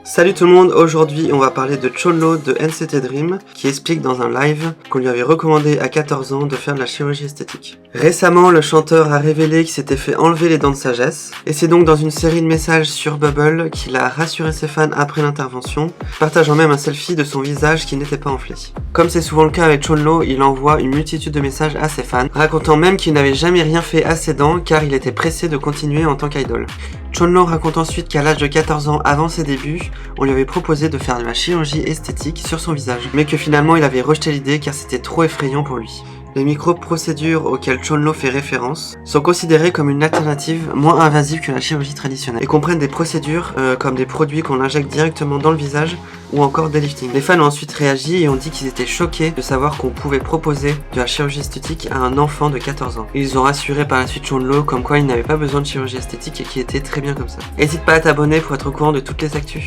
Salut tout le monde, aujourd'hui on va parler de Chonlo de NCT Dream qui explique dans un live qu'on lui avait recommandé à 14 ans de faire de la chirurgie esthétique. Récemment, le chanteur a révélé qu'il s'était fait enlever les dents de sagesse et c'est donc dans une série de messages sur Bubble qu'il a rassuré ses fans après l'intervention, partageant même un selfie de son visage qui n'était pas enflé. Comme c'est souvent le cas avec Chonlo, il envoie une multitude de messages à ses fans, racontant même qu'il n'avait jamais rien fait à ses dents car il était pressé de continuer en tant qu'idole. Chonlo raconte ensuite qu'à l'âge de 14 ans avant ses débuts, on lui avait proposé de faire de la chirurgie esthétique sur son visage, mais que finalement il avait rejeté l'idée car c'était trop effrayant pour lui. Les micro-procédures auxquelles Chonlo fait référence sont considérées comme une alternative moins invasive que la chirurgie traditionnelle et comprennent des procédures comme des produits qu'on injecte directement dans le visage ou encore des liftings. Les fans ont ensuite réagi et ont dit qu'ils étaient choqués de savoir qu'on pouvait proposer de la chirurgie esthétique à un enfant de 14 ans. Ils ont rassuré par la suite Chonlo comme quoi il n'avait pas besoin de chirurgie esthétique et qu'il était très bien comme ça. N'hésite pas à t'abonner pour être au courant de toutes les actus.